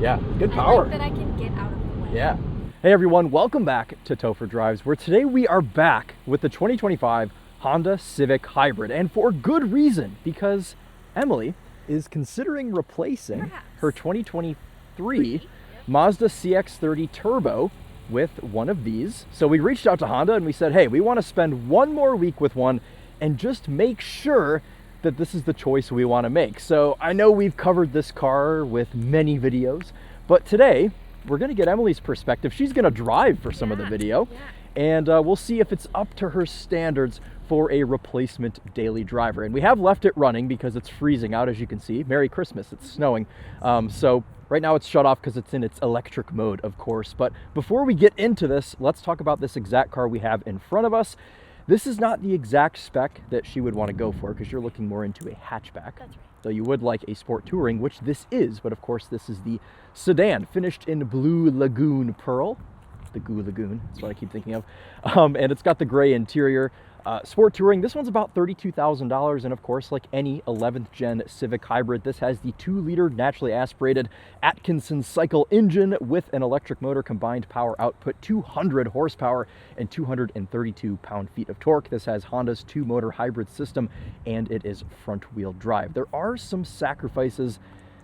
Yeah, good power. I like that I can get out of the way. Yeah. Hey everyone, welcome back to Topher Drives, where today we are back with the 2025 Honda Civic Hybrid, and for good reason, because Emily is considering replacing her 2023 Mazda CX-30 Turbo with one of these. So we reached out to Honda and we said, hey, we want to spend one more week with one and just make sure that this is the choice we want to make. So I know we've covered this car with many videos, but today we're going to get Emily's perspective. She's going to drive for some of the video, and we'll see if it's up to her standards for a replacement daily driver. And we have left it running because it's freezing out, as you can see. Merry Christmas, it's snowing. So right now it's shut off because it's in its electric mode, of course. But before we get into this, let's talk about this exact car we have in front of us. This is not the exact spec that she would want to go for because you're looking more into a hatchback. That's right. So you would like a sport touring, which this is, but of course this is the sedan finished in blue Lagoon pearl. The Goo Lagoon, that's what I keep thinking of. And it's got the gray interior. Sport touring, this one's about $32,000, and of course, like any 11th gen Civic Hybrid, this has the 2-liter naturally aspirated Atkinson cycle engine with an electric motor, combined power output 200 horsepower and 232 pound-feet of torque. This has Honda's 2-motor hybrid system, and it is front-wheel drive. There are some sacrifices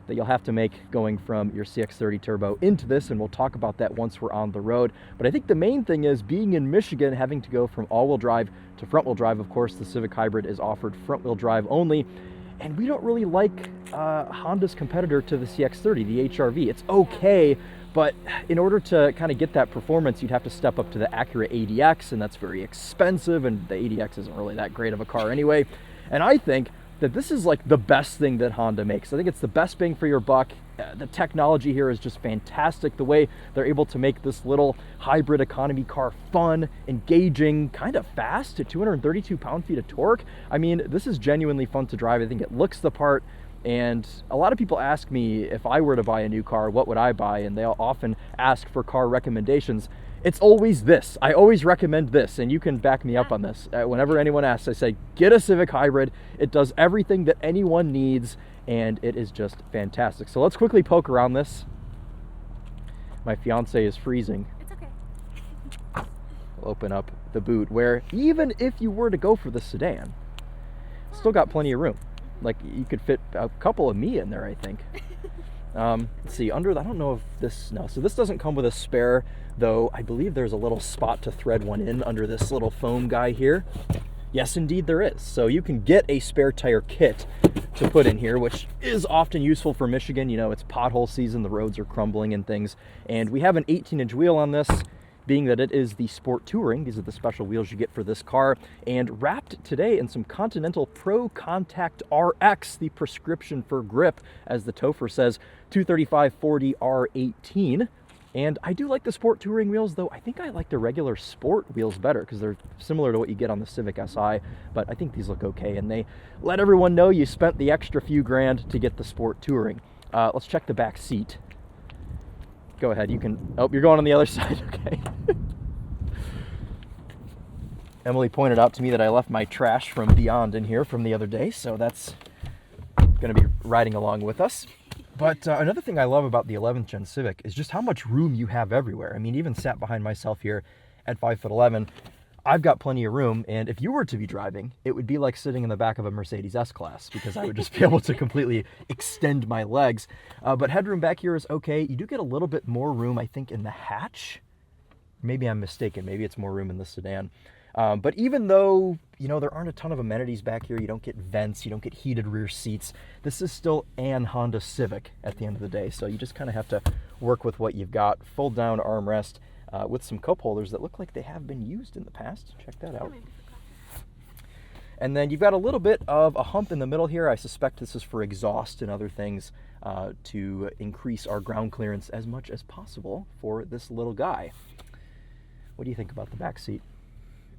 that you'll have to make going from your CX-30 Turbo into this, and we'll talk about that once we're on the road. But I think the main thing is being in Michigan, having to go from all-wheel drive to front-wheel drive. Of course, the Civic Hybrid is offered front-wheel drive only, and we don't really like Honda's competitor to the CX-30, the HR-V. It's okay, but in order to kind of get that performance, you'd have to step up to the Acura ADX, and that's very expensive, and the ADX isn't really that great of a car anyway. And I think that this is like the best thing that Honda makes. I think it's the best bang for your buck. The technology here is just fantastic. The way they're able to make this little hybrid economy car fun, engaging, kind of fast at 232 pound-feet of torque. I mean, this is genuinely fun to drive. I think it looks the part. And a lot of people ask me if I were to buy a new car, what would I buy? And they'll often ask for car recommendations. It's always this. I always recommend this, and you can back me up on this. Whenever anyone asks, I say, get a Civic Hybrid. It does everything that anyone needs, and it is just fantastic. So let's quickly poke around this. My fiance is freezing. It's okay. We'll open up the boot, where even if you were to go for the sedan, still got plenty of room. Like, you could fit a couple of me in there, I think. Let's see, under the, I don't know if this, no, so this doesn't come with a spare, though I believe there's a little spot to thread one in under this little foam guy here. Yes, indeed there is. So you can get a spare tire kit to put in here, which is often useful for Michigan. You know, it's pothole season, the roads are crumbling and things. And we have an 18-inch wheel on this, being that it is the Sport Touring. These are the special wheels you get for this car. And wrapped today in some Continental Pro Contact RX, the prescription for grip, as the Topher says, 235/40 R18. And I do like the Sport Touring wheels, though I think I like the regular Sport wheels better because they're similar to what you get on the Civic Si, but I think these look okay. And they let everyone know you spent the extra few grand to get the Sport Touring. Let's check the back seat. Go ahead, you can, oh, you're going on the other side, okay. Emily pointed out to me that I left my trash from Beyond in here from the other day, so that's gonna be riding along with us. But another thing I love about the 11th gen Civic is just how much room you have everywhere. I mean, even sat behind myself here at 5'11", I've got plenty of room, and if you were to be driving, it would be like sitting in the back of a Mercedes S-Class because I would just be able to completely extend my legs. But headroom back here is okay. You do get a little bit more room, I think, in the hatch. Maybe I'm mistaken. Maybe it's more room in the sedan. But even though, you know, there aren't a ton of amenities back here, you don't get vents, you don't get heated rear seats, this is still an Honda Civic at the end of the day. So you just kind of have to work with what you've got. Fold down armrest. With some cup holders that look like they have been used in the past. Check that out. And then you've got a little bit of a hump in the middle here. I suspect this is for exhaust and other things to increase our ground clearance as much as possible for this little guy. What do you think about the back seat?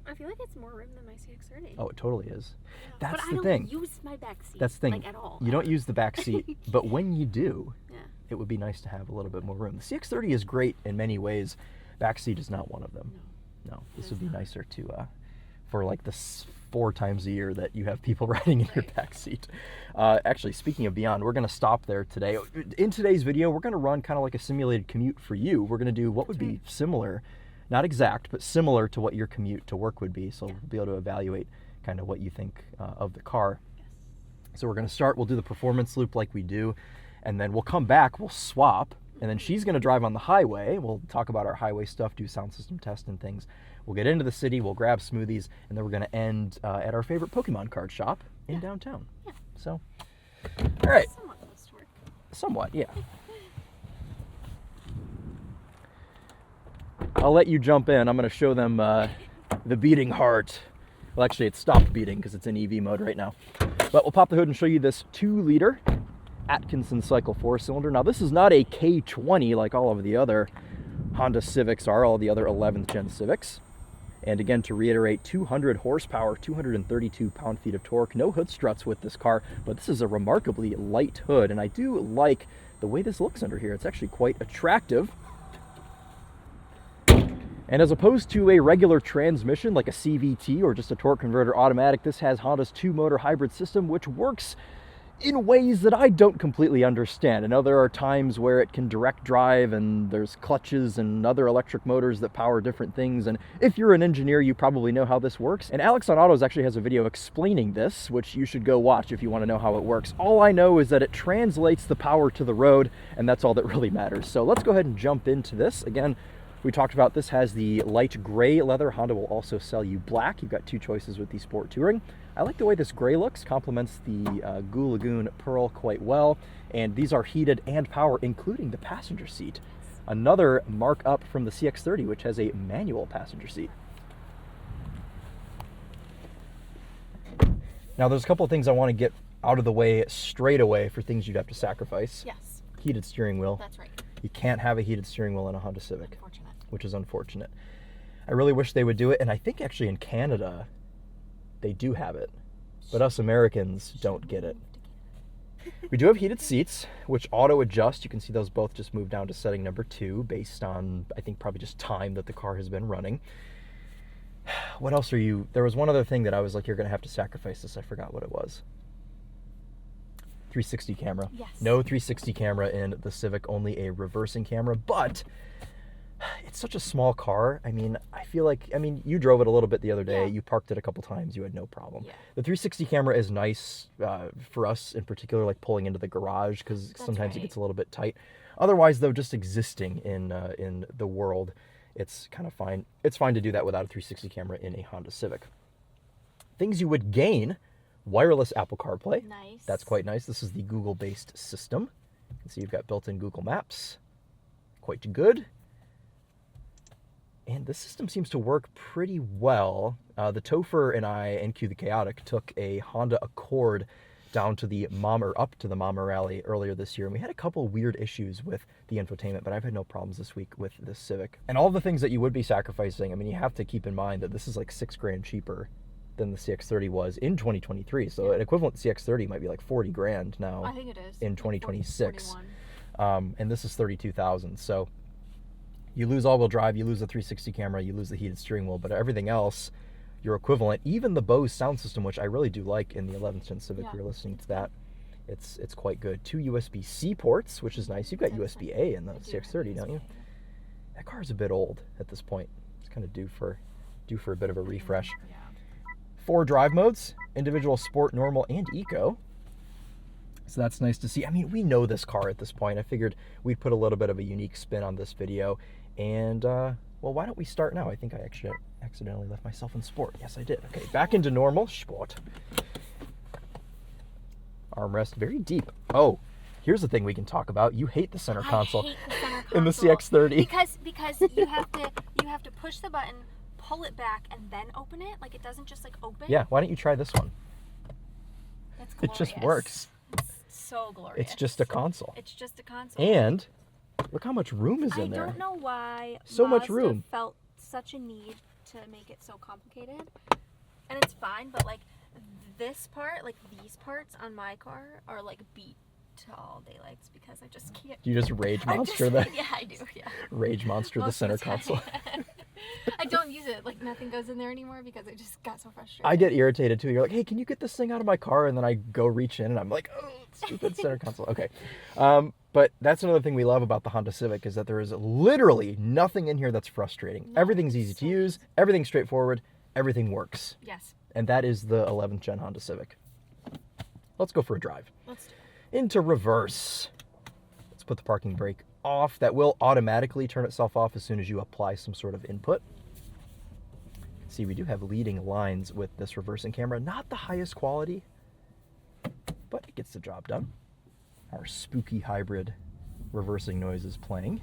I feel like it's more room than my CX-30. Oh, it totally is. Yeah. That's the thing. But I don't use my back seat. That's the thing. Like, at all. You don't use the back seat, but when you do, yeah, it would be nice to have a little bit more room. The CX-30 is great in many ways. Back seat is not one of them. No, this would be nicer to for like the 4 times a year that you have people riding in your back seat. Actually, speaking of beyond, we're going to stop there today. In today's video, we're going to run kind of like a simulated commute for you. We're going to do what would be similar, not exact, but similar to what your commute to work would be. So we'll be able to evaluate kind of what you think of the car. So we're going to start, we'll do the performance loop like we do, and then we'll come back, we'll swap, and then she's going to drive on the highway. We'll talk about our highway stuff, do sound system tests and things. We'll get into the city, we'll grab smoothies, and then we're going to end at our favorite Pokemon card shop in downtown. Yeah. So, all right. Somewhat close to work. Somewhat, yeah. I'll let you jump in. I'm going to show them the beating heart. Well, actually, it stopped beating because it's in EV mode right now. But we'll pop the hood and show you this 2-liter Atkinson Cycle 4-cylinder. Now, this is not a K20 like all of the other Honda Civics are, all the other 11th gen Civics. And again, to reiterate, 200 horsepower, 232 pound-feet of torque, no hood struts with this car, but this is a remarkably light hood, and I do like the way this looks under here. It's actually quite attractive. And as opposed to a regular transmission like a CVT or just a torque converter automatic, this has Honda's 2-motor hybrid system, which works in ways that I don't completely understand. I know there are times where it can direct drive and there's clutches and other electric motors that power different things. And if you're an engineer, you probably know how this works. And Alex on Autos actually has a video explaining this, which you should go watch if you want to know how it works. All I know is that it translates the power to the road, and that's all that really matters. So let's go ahead and jump into this. Again, we talked about this has the light gray leather. Honda will also sell you black. You've got 2 choices with the Sport Touring. I like the way this gray looks, complements the Lagoon Pearl quite well. And these are heated and power, including the passenger seat. Another mark up from the CX-30, which has a manual passenger seat. Now, there's a couple of things I want to get out of the way straight away for things you'd have to sacrifice. Yes. Heated steering wheel. That's right. You can't have a heated steering wheel in a Honda Civic. Unfortunate. Which is unfortunate. I really wish they would do it, and I think actually in Canada they do have it, but us Americans don't get it. We do have heated seats, which auto adjust. You can see those both just moved down to setting number 2 based on, I think, probably just time that the car has been running. What else are you? There was one other thing that I was like, you're going to have to sacrifice this. I forgot what it was. 360 camera. Yes. No 360 camera in the Civic, only a reversing camera, but it's such a small car. I mean, I feel like, you drove it a little bit the other day. Yeah. You parked it a couple times. You had no problem. Yeah. The 360 camera is nice for us in particular, like pulling into the garage, because sometimes it gets a little bit tight. Otherwise, though, just existing in the world, it's kind of fine. It's fine to do that without a 360 camera in a Honda Civic. Things you would gain: wireless Apple CarPlay. Nice. That's quite nice. This is the Google-based system. You can see you've got built-in Google Maps. Quite good. And this system seems to work pretty well. The Topher and I, and Q the Chaotic, took a Honda Accord down to the up to the Mama Rally earlier this year, and we had a couple weird issues with the infotainment, but I've had no problems this week with this Civic. And all the things that you would be sacrificing, you have to keep in mind that this is like $6,000 cheaper than the CX-30 was in 2023. So an equivalent CX-30 might be like 40 grand now. I think it is. In 2026. 41. And this is 32,000. So you lose all-wheel drive, you lose the 360 camera, you lose the heated steering wheel, but everything else, you're equivalent. Even the Bose sound system, which I really do like in the 11th gen Civic, you're listening to that. It's quite good. 2 USB-C ports, which is nice. You've got USB-A in the CX-30, don't you? That car's a bit old at this point. It's kind of due for a bit of a refresh. Yeah. 4 drive modes: individual, sport, normal, and eco. So that's nice to see. We know this car at this point. I figured we'd put a little bit of a unique spin on this video. And, well, why don't we start now? I think I actually accidentally left myself in sport. Yes, I did. Okay, back into normal. Sport. Armrest very deep. Oh, here's the thing we can talk about. You hate the center console. I hate the center console in the CX-30. Because you have to push the button, pull it back, and then open it. Like, it doesn't just open. Yeah, why don't you try this one? It's glorious. It just works. It's so glorious. It's just a console. It's just a console. And look how much room is in there. I don't know why so much Mazda room. felt such a need to make it so complicated. And it's fine, but this part, these parts on my car are beat to all daylights because I just can't. Do you just rage monster the? Yeah, I do. Yeah. Rage monster the center console. I don't use it. Like nothing goes in there anymore because I just got so frustrated. I get irritated too. You're like, hey, can you get this thing out of my car? And then I go reach in and I'm like, oh, stupid center console. Okay. But that's another thing we love about the Honda Civic is that there is literally nothing in here that's frustrating. No, Everything's easy to use. Everything's straightforward. Everything works. Yes. And that is the 11th gen Honda Civic. Let's go for a drive. Let's do Into reverse. Let's put the parking brake off. That will automatically turn itself off as soon as you apply some sort of input. See, we do have leading lines with this reversing camera. Not the highest quality, but it gets the job done. Our spooky hybrid reversing noise is playing.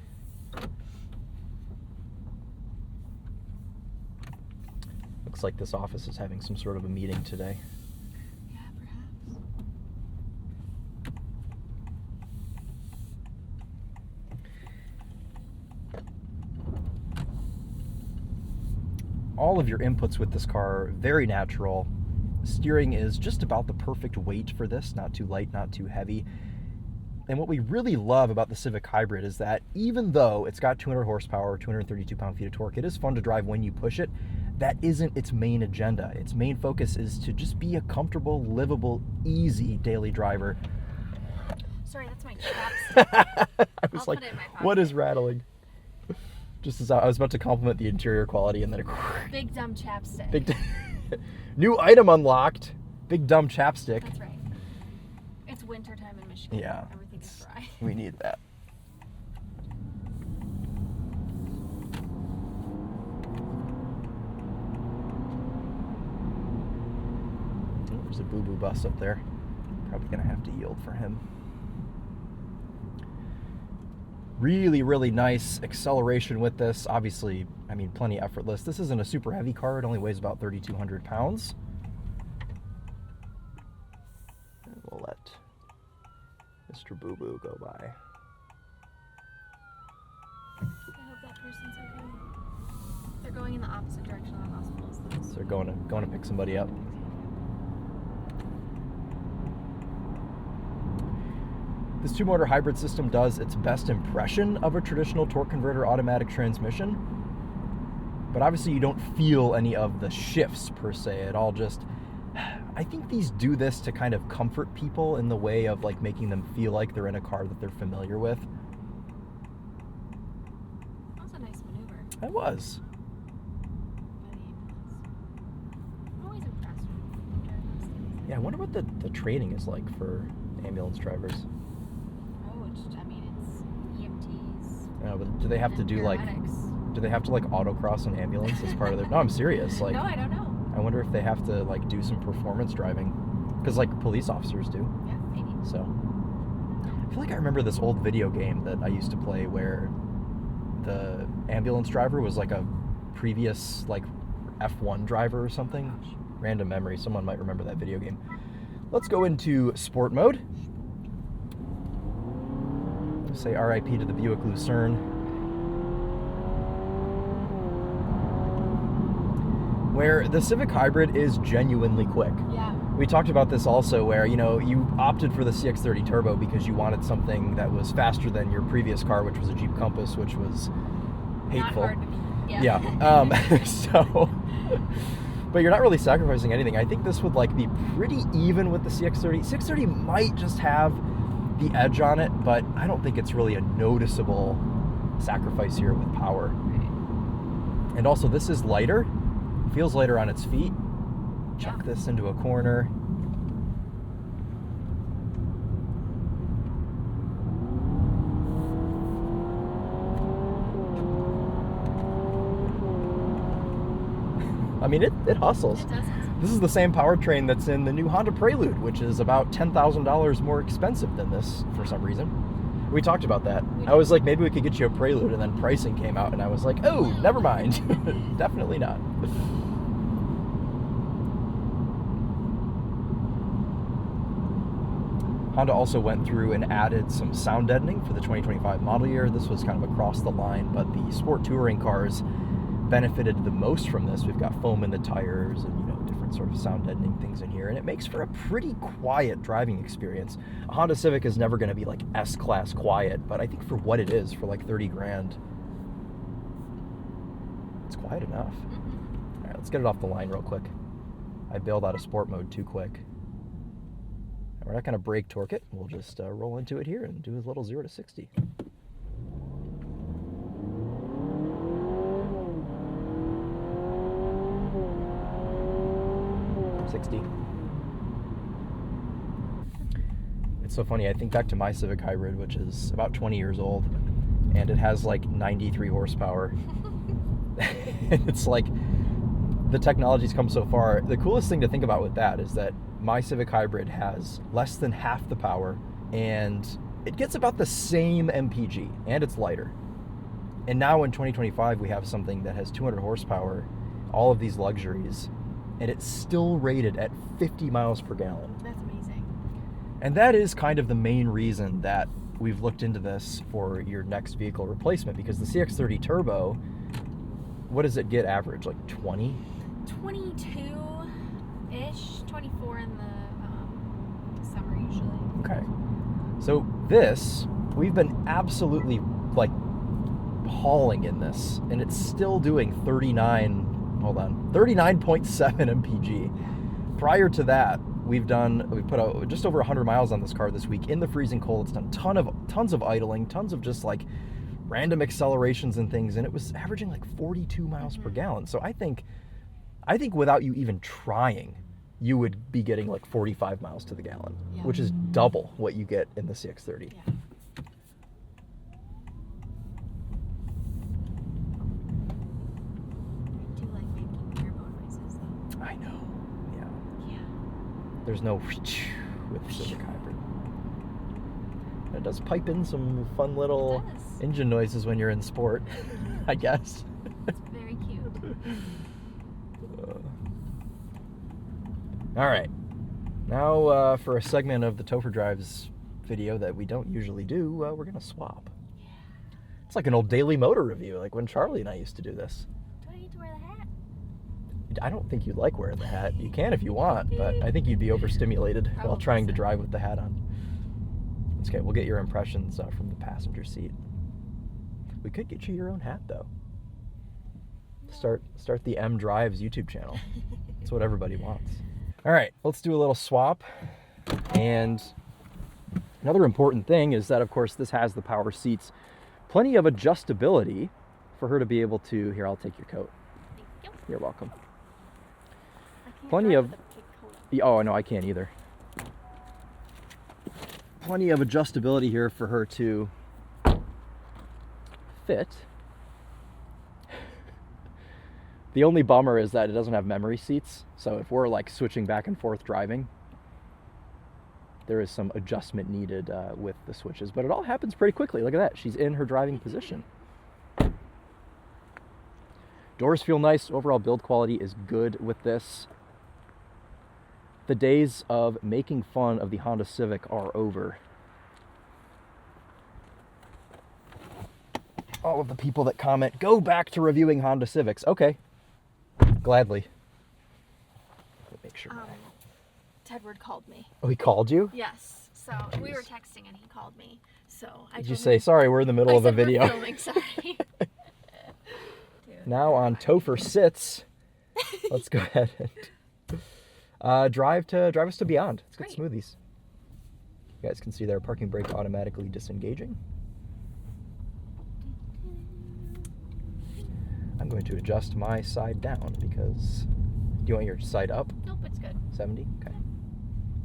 Looks like this office is having some sort of a meeting today. Yeah, perhaps. All of your inputs with this car are very natural. Steering is just about the perfect weight for this, not too light, not too heavy. And what we really love about the Civic Hybrid is that even though it's got 200 horsepower, 232 pound-feet of torque, it is fun to drive when you push it. That isn't its main agenda. Its main focus is to just be a comfortable, livable, easy daily driver. Sorry, that's my chapstick. I was I'll like, put it in my pocket. what is rattling? Just as I was about to compliment the interior quality and then Big dumb chapstick. big new item unlocked. Big dumb chapstick. That's right. It's winter time in Michigan. Yeah. Everything is dry. We need that. Oh, there's a boo-boo bus up there. Probably gonna have to yield for him. Really, really nice acceleration with this. Obviously, I mean, plenty effortless. This isn't a super heavy car. It only weighs about 3,200 pounds. And we'll let Mr. Boo Boo go by. I hope that person's okay. They're going in the opposite direction of the hospital. So they're going to pick somebody up. This two-motor hybrid system does its best impression of a traditional torque converter automatic transmission, but obviously you don't feel any of the shifts per se. It all just, I think these do this to kind of comfort people in the way of like making them feel like they're in a car that they're familiar with. That was a nice maneuver. It was. By the ambulance. I'm always impressed when they drive those things. Yeah, I wonder what the training is like for ambulance drivers. I mean, it's EMTs. Yeah, but do they have to do like, paramedics. do they have to like autocross an ambulance as part of their, no, I'm serious. Like, No, I don't know. I wonder if they have to like do some performance driving, because like police officers do. Yeah, maybe. So I feel like I remember this old video game that I used to play where the ambulance driver was like a previous like F1 driver or something. Gosh. Random memory. Someone might remember that video game. Let's go into sport mode. Say RIP to the Buick Lucerne. Where the Civic Hybrid is genuinely quick. Yeah. We talked about this also where, you know, you opted for the CX-30 Turbo because you wanted something that was faster than your previous car, which was a Jeep Compass, which was hateful. Not hard to beat. Yeah. So, but you're not really sacrificing anything. I think this would like be pretty even with the CX-30. CX-30 might just have the edge on it, but I don't think it's really a noticeable sacrifice here with power. And also this is lighter, feels lighter on its feet. Chuck this into a corner. I mean, it hustles. It does. This is the same powertrain that's in the new Honda Prelude, which is about $10,000 more expensive than this for some reason. We talked about that. I was like, maybe we could get you a Prelude, and then pricing came out, and I was like, oh, never mind. Definitely not. Honda also went through and added some sound deadening for the 2025 model year. This was kind of across the line, but the sport touring cars benefited the most from this. We've got foam in the tires and, you know, different sort of sound deadening things in here, and it makes for a pretty quiet driving experience. A Honda Civic is never going to be like S-Class quiet, but I think for what it is, for like 30 grand, It's quiet enough. Mm-hmm. All right, let's get it off the line real quick. I bailed out of sport mode too quick. And we're not going to brake torque it. We'll just roll into it here and do a little 0 to 60. It's so funny. I think back to my Civic Hybrid, which is about 20 years old, and it has like 93 horsepower. It's like the technology's come so far. The coolest thing to think about with that is that my Civic Hybrid has less than half the power, and it gets about the same MPG, and it's lighter. And now in 2025, we have something that has 200 horsepower, all of these luxuries, and it's still rated at 50 miles per gallon. That's amazing. And that is kind of the main reason that we've looked into this for your next vehicle replacement, because the CX-30 Turbo, what does it get average? Like 20? 22-ish, 24 in the summer usually. Okay. So this, we've been absolutely like hauling in this, and it's still doing 39.7 mpg. Prior to that, we put out just over 100 miles on this car this week in the freezing cold. It's done tons of idling, tons of just like random accelerations and things, and it was averaging like 42 miles per gallon. So I think without you even trying, you would be getting like 45 miles to the gallon, Yeah. which is double what you get in the CX-30. Yeah. I do like making turbo noises though. I know. Yeah. Yeah. There's no with the Civic Hybrid. And it does pipe in some fun little It does. engine noises when you're in sport, I guess. It's very cute. All right. Now for a segment of the Topher Drives video that we don't usually do, we're going to swap. Yeah. It's like an old Daily Motor review, like when Charlie and I used to do this. Do I need to wear the hat? I don't think you'd like wearing the hat. You can if you want, but I think you'd be overstimulated while Probably trying to so. drive with the hat on. It's okay, we'll get your impressions from the passenger seat. We could get you your own hat, though. Start the M Drives YouTube channel. That's what everybody wants. All right, let's do a little swap. And another important thing is that, of course, this has the power seats. Plenty of adjustability for her to be able to... Here, I'll take your coat. Thank you. You're welcome. I can't Plenty drive of... with a big coat. Oh, no, I can't either. Plenty of adjustability here for her to fit. The only bummer is that it doesn't have memory seats, so if we're like switching back and forth driving, there is some adjustment needed with the switches, but it all happens pretty quickly. Look at that, she's in her driving position. Doors feel nice, overall build quality is good with this. The days of making fun of the Honda Civic are over. All of the people that comment, go back to reviewing Honda Civics. Okay, gladly. Let me make sure. Tedward called me. Oh, he called you? Yes. So we Jeez. were texting and he called me. So I Did told you say, him, sorry, we're in the middle I of a said, "We're video? filming, sorry. Dude. Now on Topher Sits, let's go ahead and drive us to Beyond. Let's get Great. smoothies. You guys can see their parking brake automatically disengaging. I'm going to adjust my side down because... Do you want your side up? Nope, it's good. 70? Okay.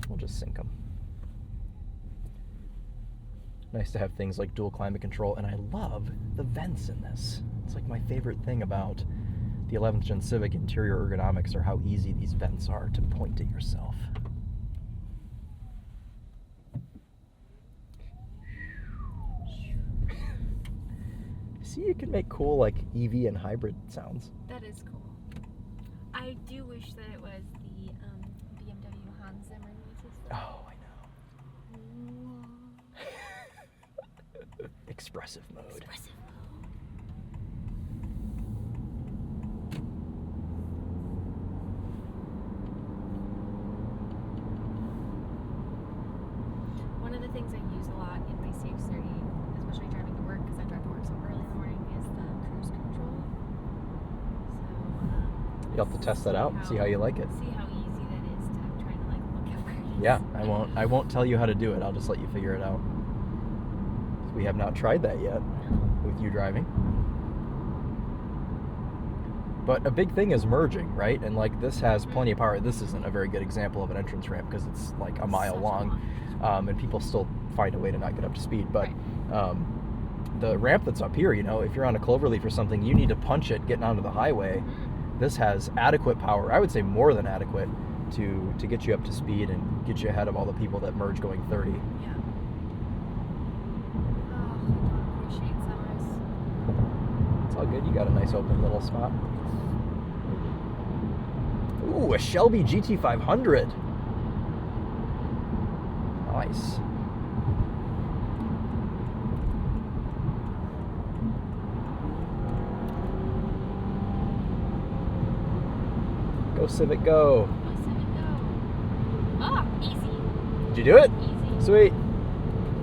We'll just sync them. Nice to have things like dual climate control, and I love the vents in this. It's like my favorite thing about the 11th Gen Civic interior ergonomics are how easy these vents are to point at yourself. See, you can make cool like EV and hybrid sounds. That is cool. I do wish that it was the BMW Hans Zimmer noises. Oh, I know. Expressive mode. Expressive. One of the things I use a lot in my CX-30, especially driving to work, because I drive to work so early in the morning, is the cruise control. You'll have to test that out and see how you like it. See how easy that is to try to like look at where it is. Yeah, I won't tell you how to do it. I'll just let you figure it out. We have not tried that yet with you driving. But a big thing is merging, right? And like this has plenty of power. This isn't a very good example of an entrance ramp because it's like a mile long, and people still find a way to not get up to speed. But the ramp that's up here, you know, if you're on a cloverleaf or something, you need to punch it getting onto the highway. This has adequate power. I would say more than adequate to get you up to speed and get you ahead of all the people that merge going 30. Yeah. Oh, I don't appreciate summers. It's all good. You got a nice open little spot. Ooh, a Shelby GT500. Nice. Go Civic, go. Go Civic, go. Ah, easy. Did you do it? Easy. Sweet.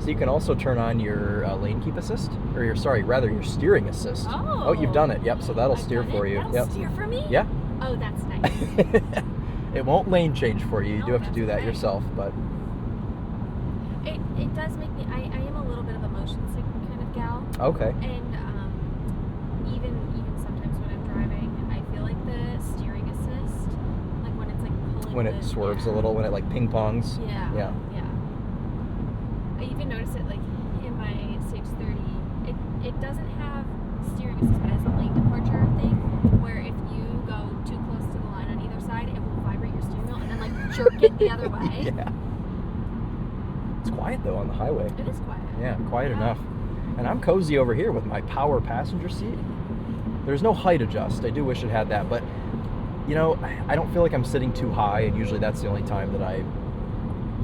So you can also turn on your lane keep assist, or your your steering assist. Oh, you've done it. Yep. So that'll steer for you. That'll steer for me? Yeah. Oh, that's nice. It won't lane change for you. You do have to do that okay. yourself, but It does make me. I am a little bit of a motion sick kind of gal. okay. And even sometimes when I'm driving, I feel like the steering assist, like when it's like pulling. When it swerves a little, when it like ping pongs. Yeah. Yeah. I even noticed it like in my CX-30. It doesn't have steering assist, but it has a lane departure thing where if you go too close to the line on either side, it will vibrate your steering wheel and then like jerk it the other way. Yeah. It's quiet though on the highway. It is quiet. Yeah, quiet enough. And I'm cozy over here with my power passenger seat. There's no height adjust. I do wish it had that, but you know, I don't feel like I'm sitting too high, and usually that's the only time that I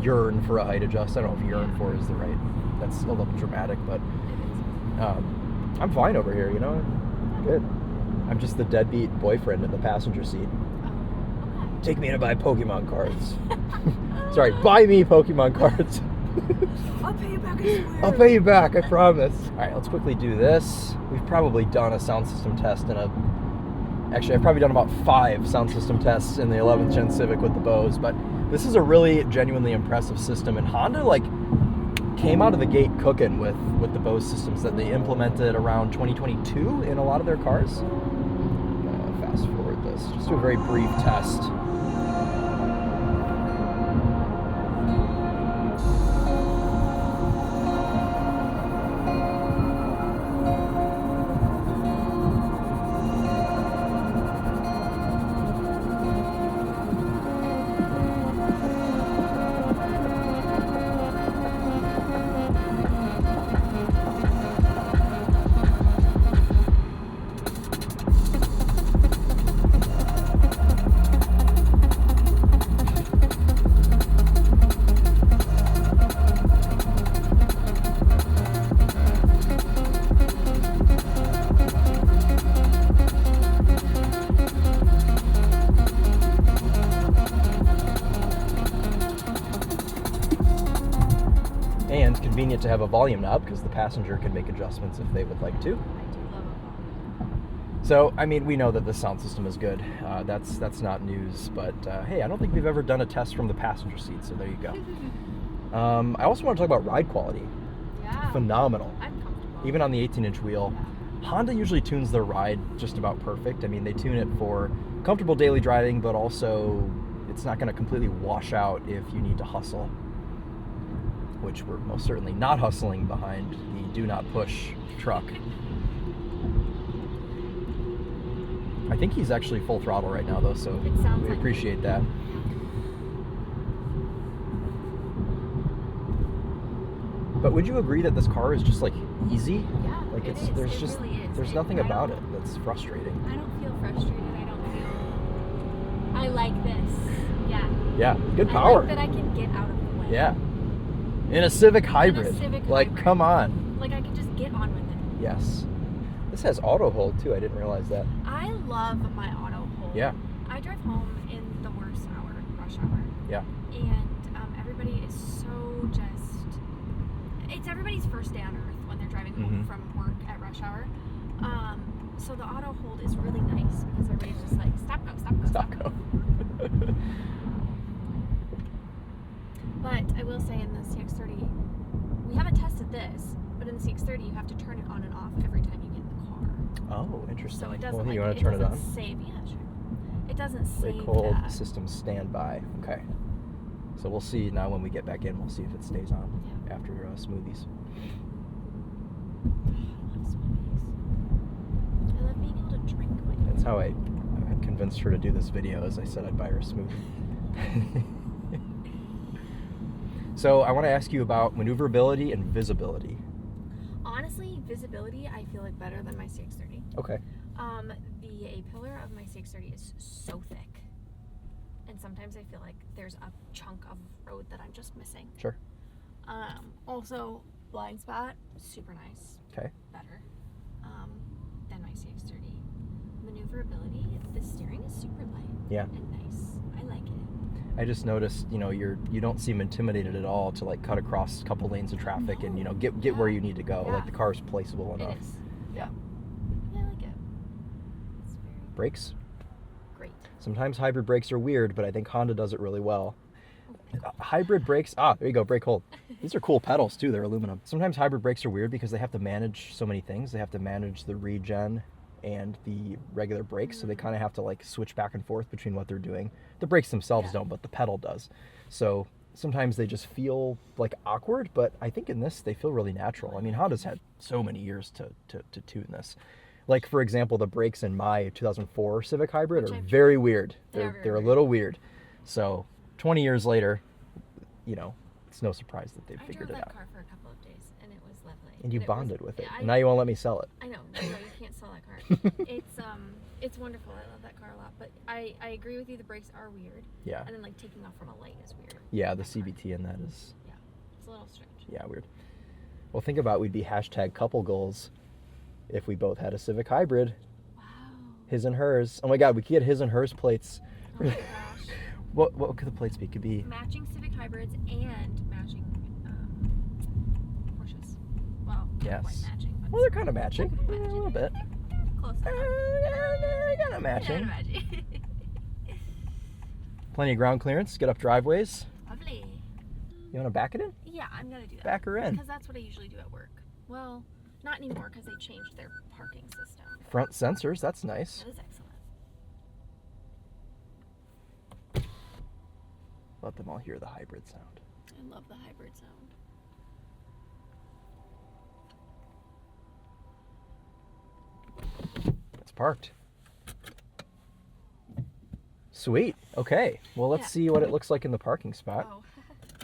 yearn for a height adjust. I don't know if yearn for is the right. That's a little dramatic, but I'm fine over here. You know, good. I'm just the deadbeat boyfriend in the passenger seat. Oh, okay. Take me to buy Pokemon cards. Sorry, buy me Pokemon cards. I'll pay you back, I swear. I'll pay you back, I promise. All right, let's quickly do this. We've probably done a sound system test actually, I've probably done about 5 sound system tests in the 11th gen Civic with the Bose, but this is a really genuinely impressive system, and Honda like came out of the gate cooking with the Bose systems that they implemented around 2022 in a lot of their cars. I'm gonna fast forward this, just do a very brief test. And convenient to have a volume knob because the passenger can make adjustments if they would like to. I do love a So, I mean, we know that the sound system is good. That's not news, but hey, I don't think we've ever done a test from the passenger seat, so there you go. I also want to talk about ride quality. Yeah. Phenomenal. I'm comfortable. Even on the 18-inch wheel. Honda usually tunes their ride just about perfect. I mean, they tune it for comfortable daily driving, but also it's not going to completely wash out if you need to hustle, which we're most certainly not hustling behind the do not push truck. I think he's actually full throttle right now though, so It sounds we like appreciate that. But would you agree that this car is just like easy? Yeah, Like it it's is. there's It just really is. there's And nothing I about don't- it that's frustrating. I don't feel frustrated. I don't feel. I like this. Yeah. Yeah, good I power. like that I can get out of the way. Yeah. In a Civic Hybrid. Civic Like, Hybrid. come on. Like I can just get on with it. Yes. This has auto hold too. I didn't realize that. I love my auto hold. Yeah. I drive home in the worst hour, rush hour. Yeah. And everybody is so just. It's everybody's first day on earth when they're driving home Mhm. from work at rush hour. So the auto hold is really nice because everybody's just like, stop, go, on the CX-30, you have to turn it on and off every time you get in the car. Oh, interesting. So it doesn't. Well, like, you want to turn it on? Save. Yeah, sure. It doesn't save Brake hold, that. system standby. Okay. So we'll see now when we get back in. We'll see if it stays on after smoothies. I love smoothies. I love being able to drink my. That's how I convinced her to do this video, as I said I'd buy her a smoothie. So I want to ask you about maneuverability and visibility. Honestly, visibility I feel like better than my CX-30. Okay. The A-pillar of my CX-30 is so thick, and sometimes I feel like there's a chunk of road that I'm just missing. Sure. Also, blind spot, super nice. Okay. Better than my CX-30. Maneuverability, the steering is super light. Yeah. And nice. I like it. I just noticed, you don't seem intimidated at all to like cut across a couple lanes of traffic and get where you need to go. Yeah. Like the car's placeable enough. It is. Yeah. Yeah, I like it. It's very Brakes. great. Sometimes hybrid brakes are weird, but I think Honda does it really well. Hybrid brakes, there you go, brake hold. These are cool pedals too, they're aluminum. Sometimes hybrid brakes are weird because they have to manage so many things. They have to manage the regen and the regular brakes, so they kind of have to like switch back and forth between what they're doing. The brakes themselves don't, but the pedal does. So sometimes they just feel like awkward, but I think in this they feel really natural. I mean, Honda's had so many years to tune this. Like for example, the brakes in my 2004 Civic Hybrid are very weird. They're a little weird. So 20 years later, it's no surprise that they've figured it out. I drove that car for a couple of days, and it was lovely. And you bonded with it. Yeah, And now you won't let me sell it. I know. No, you can't sell that car. It's wonderful. I love that car a lot. But I agree with you. The brakes are weird. Yeah. And then like taking off from a light is weird. Yeah, the CVT in that is. Yeah, it's a little strange. Yeah, weird. Well, think about we'd be hashtag couple goals if we both had a Civic Hybrid. Wow. His and hers. Oh my God, we could get his and hers plates. Oh my gosh. What could the plates be? Could be Matching Civic Hybrids and matching Porsches. Well, not yes. quite matching. But Well, they're kind of matching. They're A little bit. close enough. Kind of matching. Kind of matching. Plenty of ground clearance. Get up driveways. Lovely. You want to back it in? Yeah, I'm gonna do that. Back her in. Because that's what I usually do at work. Well, not anymore because they changed their parking system. Front sensors. That's nice. That is excellent. Let them all hear the hybrid sound. I love the hybrid sound. It's parked. Sweet. Okay. Well, let's see what it looks like in the parking spot. Oh,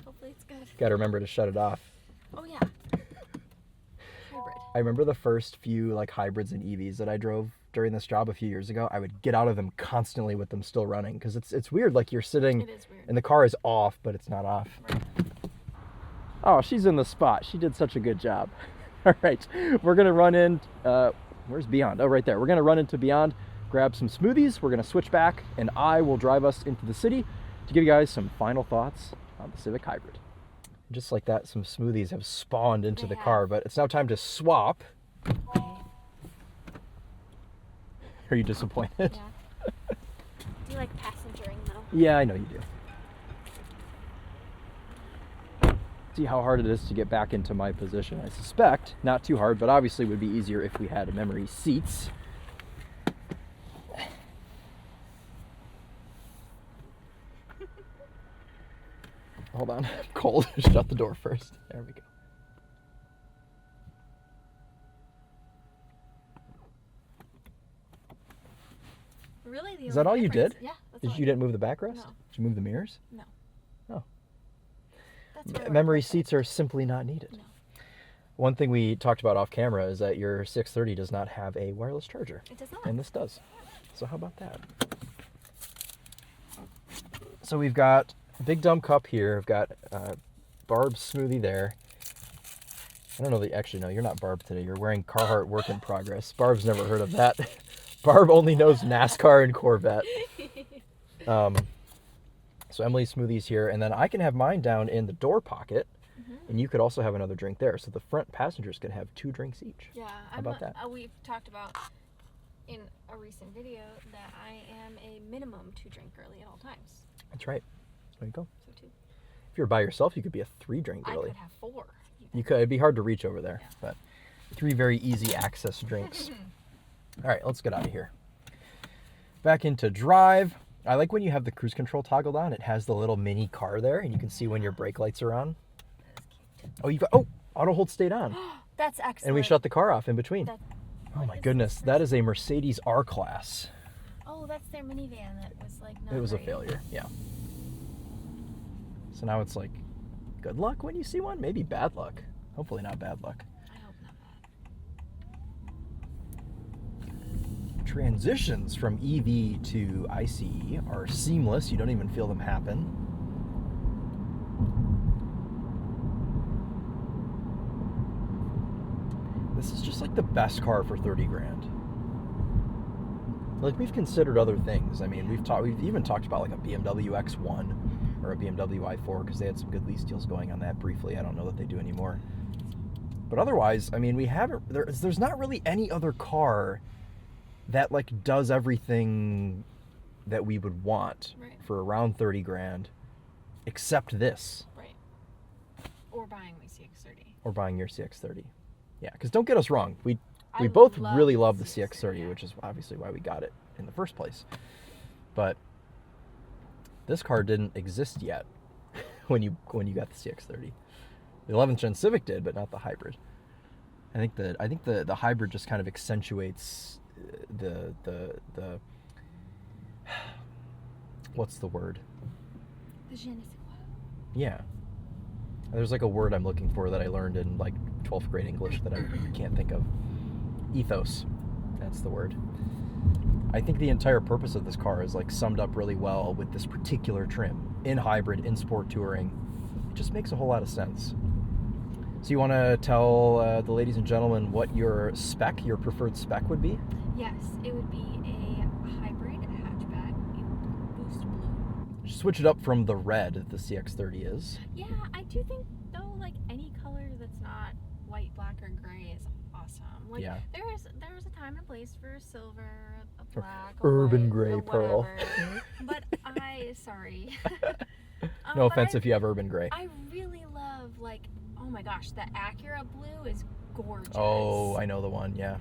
hopefully it's good. Got to remember to shut it off. Oh yeah. Hybrid. I remember the first few like hybrids and EVs that I drove during this job a few years ago. I would get out of them constantly with them still running because it's weird. Like you're sitting It is weird. and the car is off, but it's not off. Right. Oh, she's in the spot. She did such a good job. All right, we're gonna run in. Where's Beyond? Oh, right there. We're gonna run into Beyond, grab some smoothies. We're gonna switch back, and I will drive us into the city to give you guys some final thoughts on the Civic Hybrid. Just like that, some smoothies have spawned into the car, but it's now time to swap. Are you disappointed? Yeah. Do you like passengering though? Yeah, I know you do. See how hard it is to get back into my position. I suspect not too hard, but obviously would be easier if we had memory seats. Hold on, I'm cold. Shut the door first. There we go. Really? Is that all you did? Yeah. That's all You didn't move the backrest? No. Did you move the mirrors? No. Oh. That's really Memory perfect. seats are simply not needed. No. One thing we talked about off camera is that your 630 does not have a wireless charger. It does not. And this does. So how about that? So we've got a big dumb cup here. We've got Barb's smoothie there. I don't know that actually, no, you're not Barb today. You're wearing Carhartt Work in Progress. Barb's never heard of that. Barb only knows NASCAR and Corvette. So Emily's smoothie's here, and then I can have mine down in the door pocket, and you could also have another drink there. So the front passengers could have 2 drinks each. Yeah. How about that? We've talked about in a recent video that I am a minimum 2-drink girly at all times. That's right. There you go. So 2. If you're by yourself, you could be a 3-drink I girly. could have 4. You You could. It'd be hard to reach over there, but 3 very easy access drinks. All right, let's get out of here. Back into drive. I like when you have the cruise control toggled on. It has the little mini car there, and you can see when your brake lights are on. Oh, you got. Oh, auto hold stayed on. That's excellent. And we shut the car off in between. Oh my goodness, that is a Mercedes R-Class. Oh, that's their minivan that was like not It was a great. failure, yeah. So now it's like, good luck when you see one? Maybe bad luck. Hopefully not bad luck. I hope not bad. Transitions from EV to ICE are seamless. You don't even feel them happen. This is just like the best car for 30 grand. Like, we've considered other things. I mean, we've even talked about like a BMW X1 or a BMW i4 because they had some good lease deals going on that briefly. I don't know that they do anymore. But otherwise, I mean, we haven't. There's not really any other car that like does everything that we would want for around 30 grand, except this. Right. Or buying my CX-30. Or buying your CX-30. Yeah, because don't get us wrong, we I both love really love the the CX-30, yeah. which is obviously why we got it in the first place. But this car didn't exist yet when you got the CX-30. The 11th gen Civic did, but not the hybrid. I think the hybrid just kind of accentuates the what's the word? The je ne sais quoi. Yeah. There's like a word I'm looking for that I learned in like 12th grade English that I can't think of. Ethos. That's the word. I think the entire purpose of this car is like summed up really well with this particular trim. In hybrid, in sport touring. It just makes a whole lot of sense. So you want to tell the ladies and gentlemen what your preferred spec would be? Yes, it would be a hybrid hatchback in boost blue. Switch it up from the red that the CX-30 is. Yeah, I do think though, like any color that's not white, black, or gray is awesome. Like Yeah. there is a time and a place for silver, a Or black, a urban white, gray or pearl. whatever. But sorry. No but offense if you have urban gray. I really love like, oh my gosh, the Acura blue is gorgeous. Oh, I know the one, yeah.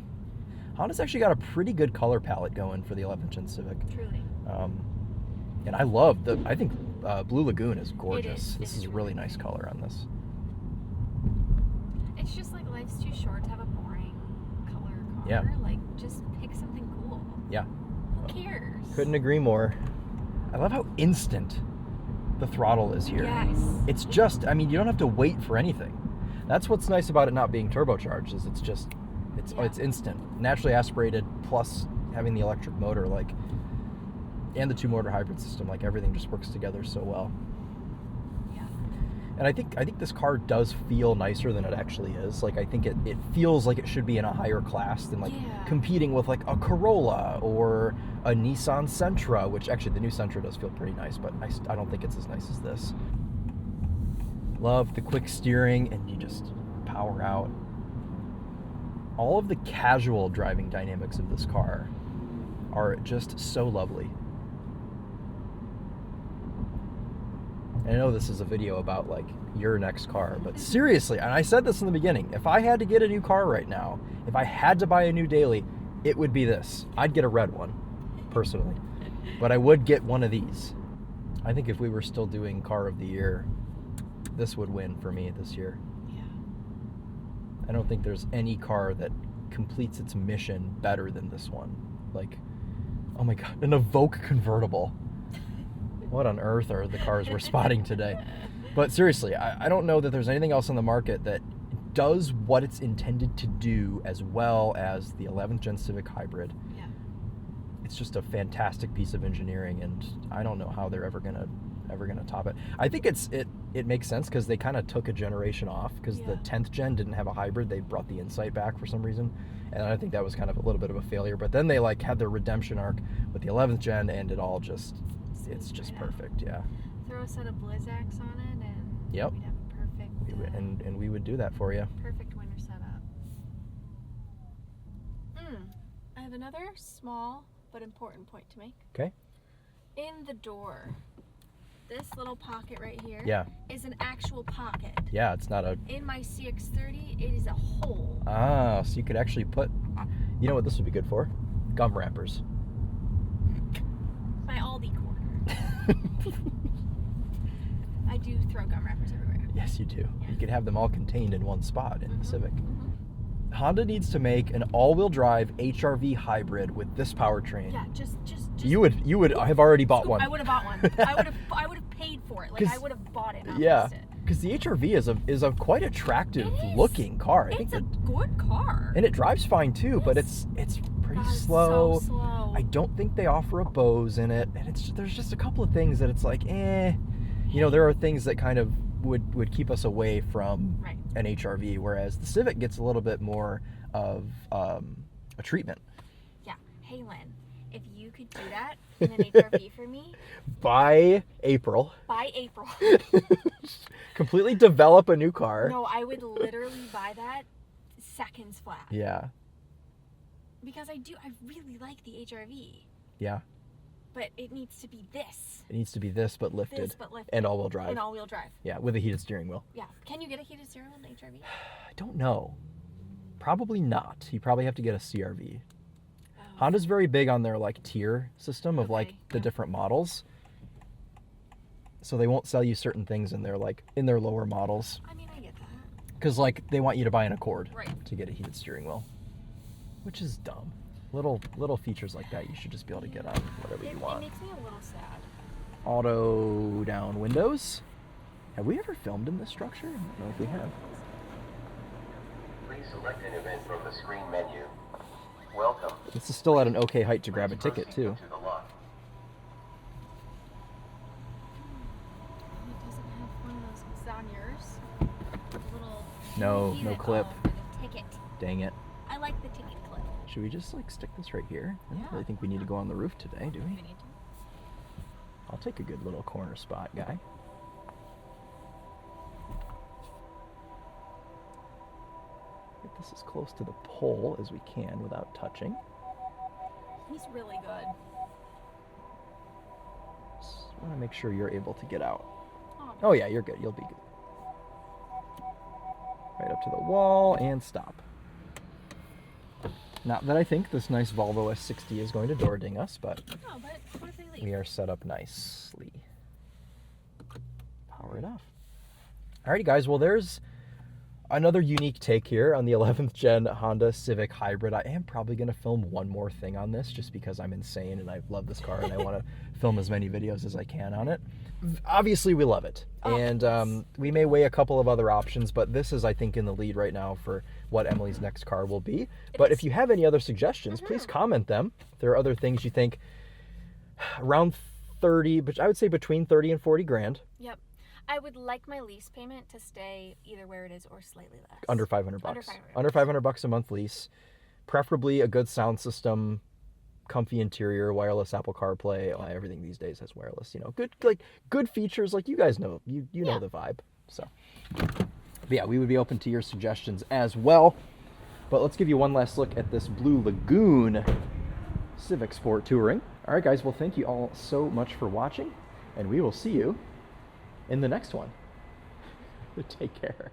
Honda's actually got a pretty good color palette going for the 11th gen Civic. Truly. And I think Blue Lagoon is gorgeous. It This is is a really nice color on this. It's just like life's too short to have a boring color car. Yeah. Like just pick something cool. Yeah. Who cares? Couldn't agree more. I love how instant the throttle is here. Yes. It's just, I mean, you don't have to wait for anything. That's what's nice about it not being turbocharged is it's instant. Naturally aspirated plus having the electric motor, like, and the 2-motor hybrid system, like everything just works together so well. Yeah. And I think this car does feel nicer than it actually is. Like, I think it feels like it should be in a higher class than like competing with like a Corolla or a Nissan Sentra, which actually the new Sentra does feel pretty nice, but I don't think it's as nice as this. Love the quick steering, and you just power out. All of the casual driving dynamics of this car are just so lovely. And I know this is a video about like your next car, but seriously, and I said this in the beginning, if I had to get a new car right now, if I had to buy a new daily, it would be this. I'd get a red one, personally, but I would get one of these. I think if we were still doing car of the year, this would win for me this year. Yeah. I don't think there's any car that completes its mission better than this one. Like, oh my God, an Evoque convertible. What on earth are the cars we're spotting today? But seriously, I don't know that there's anything else on the market that does what it's intended to do as well as the 11th gen Civic Hybrid. Yeah. It's just a fantastic piece of engineering, and I don't know how they're ever gonna top it. I think it makes sense because they kind of took a generation off because the 10th gen didn't have a hybrid. They brought the Insight back for some reason, and I think that was kind of a little bit of a failure. But then they like had their redemption arc with the 11th gen, and it all just it's just perfect. Yeah. Throw a set of Blizzaks on it, and Yep. we'd have a perfect. And we would do that for you. Perfect winter setup. I have another small but important point to make. Okay. In the door, this little pocket right here Yeah. is an actual pocket. Yeah, it's not a... In my CX-30, it is a hole. Ah, so you could actually put... You know what this would be good for? Gum wrappers. My Aldi corner. I do throw gum wrappers everywhere. Yes, you do. Yeah. You could have them all contained in one spot in the Civic. Mm-hmm. Honda needs to make an all-wheel drive HRV hybrid with this powertrain. Yeah, just You would have already bought one. I would have bought one. I would have paid for it. Like I would have bought it. Not Yeah, missed it. because the HRV is a quite attractive looking car. I think It's a good car. and it drives fine too, but it's pretty God, it's slow. so slow. I don't think they offer a Bose in it, and there's just a couple of things that it's like, you know, there are things that kind of would keep us away from Right. an HRV, whereas the Civic gets a little bit more of a treatment. Yeah. Hey, Lynn, if you could do that in an HRV for me By April, by April. completely develop a new car. No, I would literally buy that seconds flat. Yeah, Because I really like the HRV. yeah. But it needs to be this. It needs to be this, but lifted, This, but lifted. and all-wheel drive. And all-wheel drive. Yeah, with a heated steering wheel. Yeah. Can you get a heated steering wheel in an HRV? I don't know. Probably not. You probably have to get a CRV. Oh. Honda's very big on their like tier system of like Okay, the yeah. different models. So they won't sell you certain things in their lower models I mean, I get that. because like they want you to buy an Accord Right. to get a heated steering wheel, which is dumb. Little features like that you should just be able to get on whatever you It want. makes me a little sad. Auto down windows. Have we ever filmed in this structure? I don't know if we have. Please select an event from the screen menu. Welcome. This is still at an okay height to grab a Please ticket proceed too. to the lot. It doesn't have one of those. Is that on yours? Little. No, Use no it clip. all for the ticket. Dang it. I like the ticket clip. Should we just like stick this right here? I don't Yeah. really think we need to go on the roof today, do we? We need to. I'll take a good little corner spot, guy. Get this as close to the pole as we can without touching. He's really good. Just want to make sure you're able to get out. Oh, Oh yeah, you're good. You'll be good. Right up to the wall and stop. Not that I think this nice Volvo S60 is going to door ding us, but no, but what if they leave? we are set up nicely. Power it off. Alrighty guys, well there's another unique take here on the 11th gen Honda Civic Hybrid. I am probably going to film one more thing on this just because I'm insane and I love this car and I want to film as many videos as I can on it. Obviously we love it, Oh, and yes. we may weigh a couple of other options, but this is I think in the lead right now for what Emily's next car will be. But is. if you have any other suggestions, please comment them. If there are other things you think around 30, but I would say between 30 and 40 grand. Yep. I would like my lease payment to stay either where it is or slightly less. Under 500 bucks. Under 500 Under 500 bucks a month lease. Preferably a good sound system, comfy interior, wireless Apple CarPlay. Well, everything these days has wireless, you know. Good features, like you guys know. You know Yeah. the vibe. So, but yeah, we would be open to your suggestions as well. But let's give you one last look at this blue Lagoon Civic Sport Touring. All right, guys. Well, thank you all so much for watching, and we will see you in the next one. Take care.